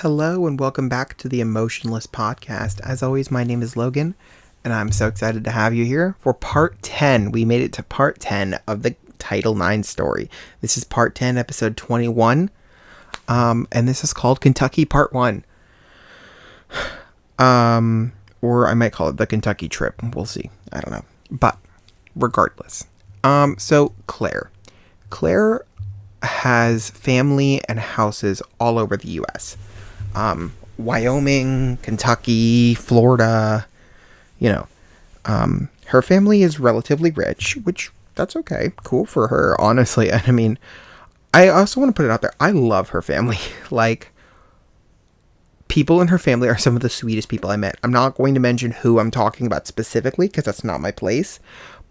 Hello and welcome back to the Emotionless podcast. As always, my name is Logan, and I'm so excited to have you here for part 10. We made it to part 10 of the Title IX story. This is part 10, episode 21, and this is called Kentucky Part 1. Or I might call it the Kentucky Trip. We'll see. I don't know. But regardless. So Claire has family and houses all over the U.S. Wyoming, Kentucky, Florida, her family is relatively rich, which that's okay. Cool for her, honestly. I mean, I also want to put it out there. I love her family. Like, people in her family are some of the sweetest people I met. I'm not going to mention who I'm talking about specifically because that's not my place.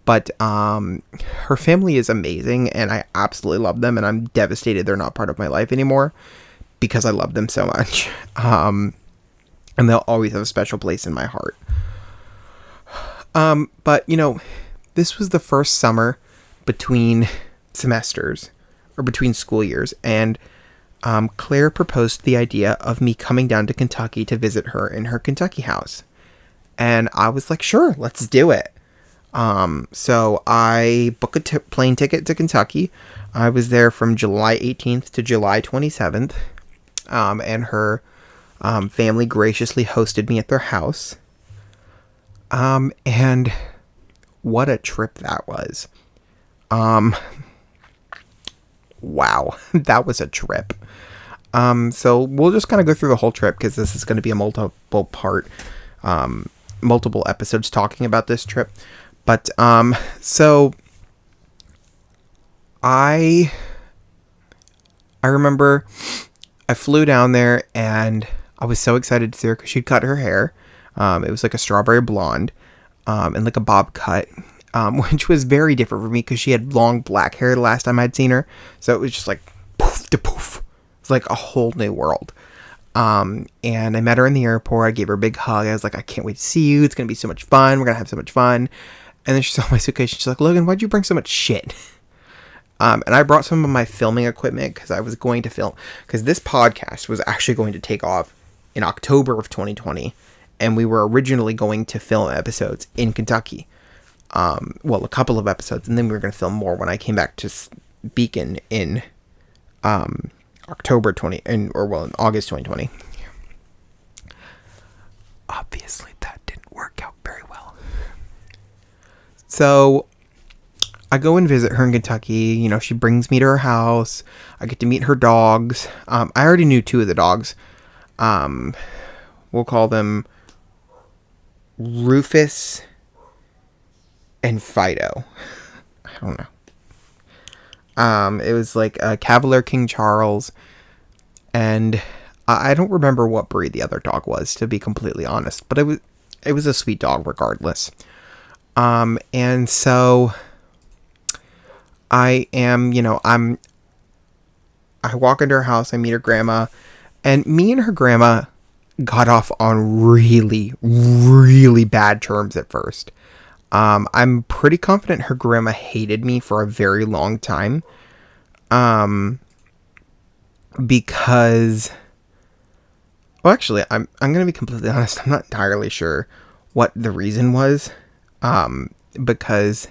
But her family is amazing, and I absolutely love them, and I'm devastated they're not part of my life anymore because I love them so much. And they'll always have a special place in my heart. But, this was the first summer between semesters, or between school years, and Claire proposed the idea of me coming down to Kentucky to visit her in her Kentucky house. And I was like, sure, let's do it. So I booked a plane ticket to Kentucky. I was there from July 18th to July 27th. And her family graciously hosted me at their house. And what a trip that was. Wow, that was a trip. So we'll just kind of go through the whole trip because this is going to be a multiple episodes talking about this trip. But, so I remember I flew down there and I was so excited to see her because she'd cut her hair. It was like a strawberry blonde, and like a bob cut, which was very different for me because she had long black hair the last time I'd seen her. So it was just like poof to poof. It's like a whole new world. And I met her in the airport. I gave her a big hug. I was like, I can't wait to see you. It's going to be so much fun. We're going to have so much fun. And then she saw my suitcase. She's like, Logan, why'd you bring so much shit? And I brought some of my filming equipment because I was going to film. Because this podcast was actually going to take off in October of 2020. And we were originally going to film episodes in Kentucky. Well, a couple of episodes. And then we were going to film more when I came back to Beacon in August 2020. Obviously, that didn't work out very well. So I go and visit her in Kentucky. She brings me to her house. I get to meet her dogs. I already knew two of the dogs. We'll call them Rufus and Fido. I don't know. It was like a Cavalier King Charles, and I don't remember what breed the other dog was, to be completely honest. But it was a sweet dog regardless. And so I walk into her house, I meet her grandma, and me and her grandma got off on really, really bad terms at first. I'm pretty confident her grandma hated me for a very long time. Because, well, actually, I'm going to be completely honest. I'm not entirely sure what the reason was. Because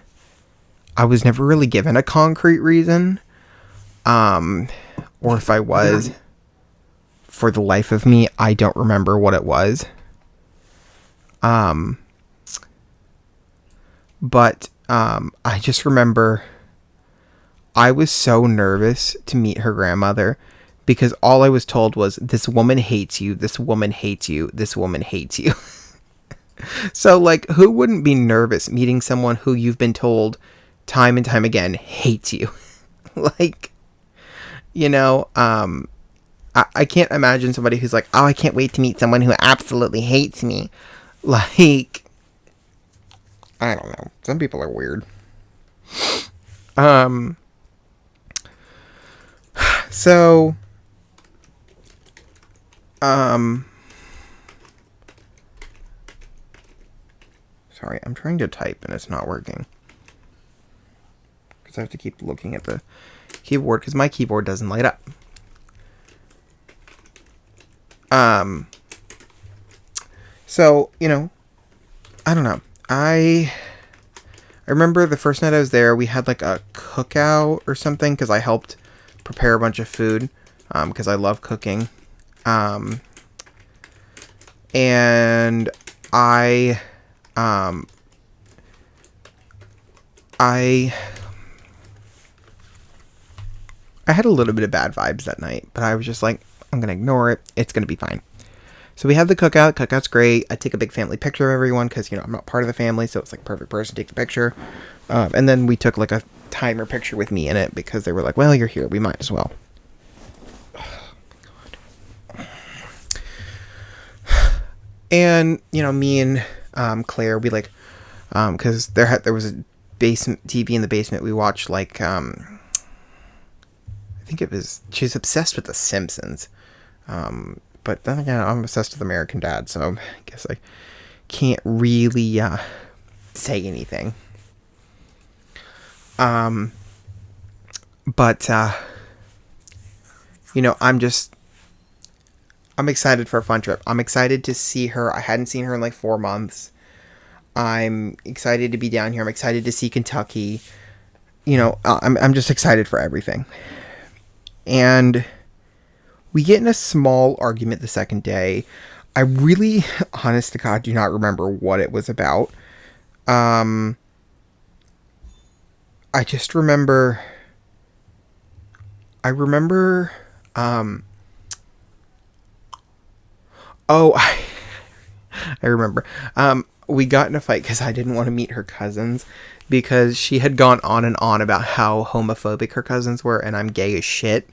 I was never really given a concrete reason. Or if I was, for the life of me, I don't remember what it was. But I just remember I was so nervous to meet her grandmother because all I was told was, this woman hates you, this woman hates you, this woman hates you. So, like, who wouldn't be nervous meeting someone who you've been told time and time again hates you? Like, I can't imagine somebody who's like, oh, I can't wait to meet someone who absolutely hates me. Like, I don't know. Some people are weird. So, sorry, I'm trying to type and it's not working. Because I have to keep looking at the keyboard because my keyboard doesn't light up. Um, so, I don't know. I remember the first night I was there, we had like a cookout or something because I helped prepare a bunch of food because I love cooking. Um, and I, um, I, I had a little bit of bad vibes that night, but I was just like, I'm gonna ignore it. It's gonna be fine. So we had the cookout. Cookout's great. I take a big family picture of everyone because I'm not part of the family, so it's like perfect person to take the picture. And then we took like a timer picture with me in it because they were like, "Well, you're here. We might as well." And me and Claire, we like because there was a basement TV in the basement. We watched like I think it was she's obsessed with The Simpsons. But then again, I'm obsessed with American Dad, so I guess I can't really say anything. But I'm excited for a fun trip. I'm excited to see her. I hadn't seen her in like 4 months. I'm excited to be down here. I'm excited to see Kentucky. I'm just excited for everything. And we get in a small argument the second day. I really, honest to God, do not remember what it was about. I just remember. I remember. Oh, I remember. We got in a fight because I didn't want to meet her cousins because she had gone on and on about how homophobic her cousins were, and I'm gay as shit.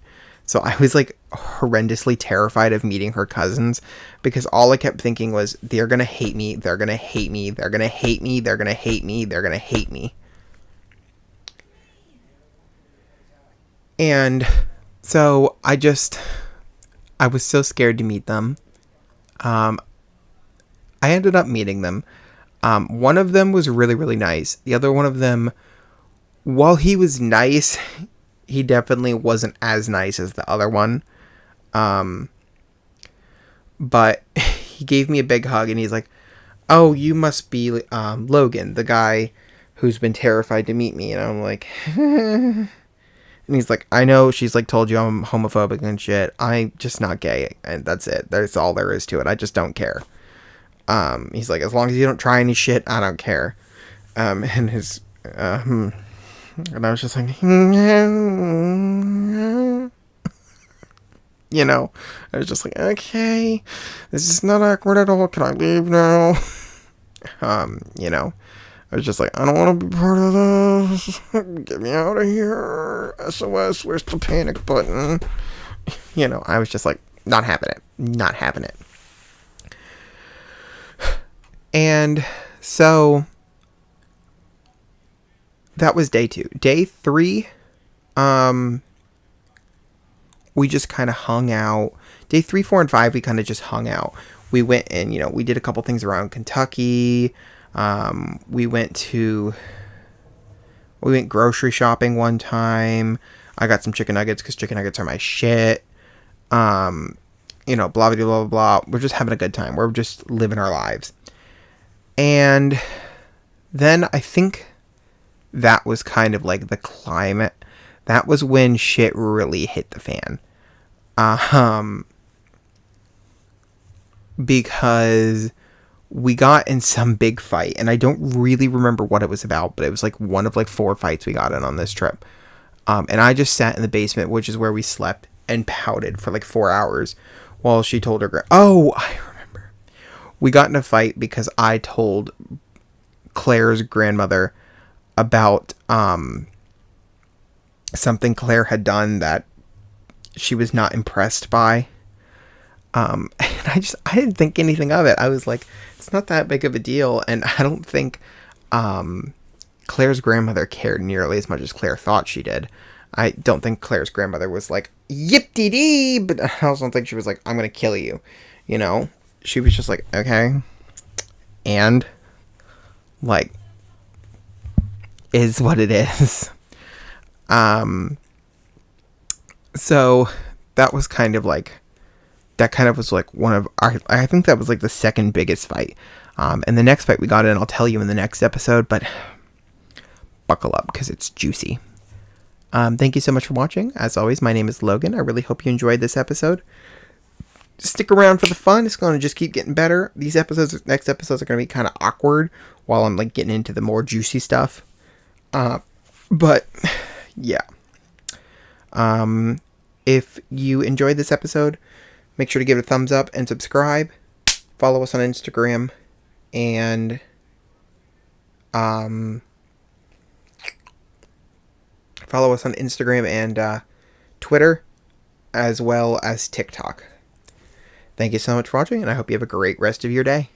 So I was like horrendously terrified of meeting her cousins because all I kept thinking was they're gonna hate me, they're gonna hate me, they're gonna hate me, they're gonna hate me, they're gonna hate me. And so I was so scared to meet them. Um, I ended up meeting them. One of them was really, really nice. The other one of them, while he was nice, he definitely wasn't as nice as the other one. But he gave me a big hug and he's like, "Oh, you must be Logan, the guy who's been terrified to meet me." And I'm like, and he's like, "I know she's like told you I'm homophobic and shit. I'm just not gay, and that's it. That's all there is to it. I just don't care." He's like, "As long as you don't try any shit, I don't care." And his and I was just like, I was just like, okay, this is not awkward at all. Can I leave now? I was just like, I don't want to be part of this. Get me out of here. SOS, where's the panic button? I was just like, not having it. Not having it. And so that was day 2. Day 3, we just kind of hung out. Day 3, 4, and 5, we kind of just hung out. We went and, we did a couple things around Kentucky. We went grocery shopping one time. I got some chicken nuggets because chicken nuggets are my shit. Blah, blah, blah, blah, blah. We're just having a good time. We're just living our lives. And then I think that was kind of like the climate. That was when shit really hit the fan. Because we got in some big fight, and I don't really remember what it was about, but it was like one of like 4 fights we got in on this trip. And I just sat in the basement, which is where we slept, and pouted for like 4 hours while she told her oh, I remember. We got in a fight because I told Claire's grandmother about something Claire had done that she was not impressed by. And I didn't think anything of it. I was like, it's not that big of a deal. And I don't think Claire's grandmother cared nearly as much as Claire thought she did. I don't think Claire's grandmother was like, yip-dee-dee, but I also don't think she was like, I'm going to kill you. She was just like, okay. And, like, is what it is. So that was kind of like that kind of was like one of our, I think that was like the second biggest fight. And the next fight we got in, I'll tell you in the next episode, but buckle up because it's juicy. Thank you so much for watching. As always, my name is Logan. I really hope you enjoyed this episode. Stick around for the fun. It's going to just keep getting better. These episodes, next episodes, are going to be kind of awkward while I'm like getting into the more juicy stuff. But yeah. If you enjoyed this episode, make sure to give it a thumbs up and subscribe. Follow us on Instagram and Twitter, as well as TikTok. Thank you so much for watching, and I hope you have a great rest of your day.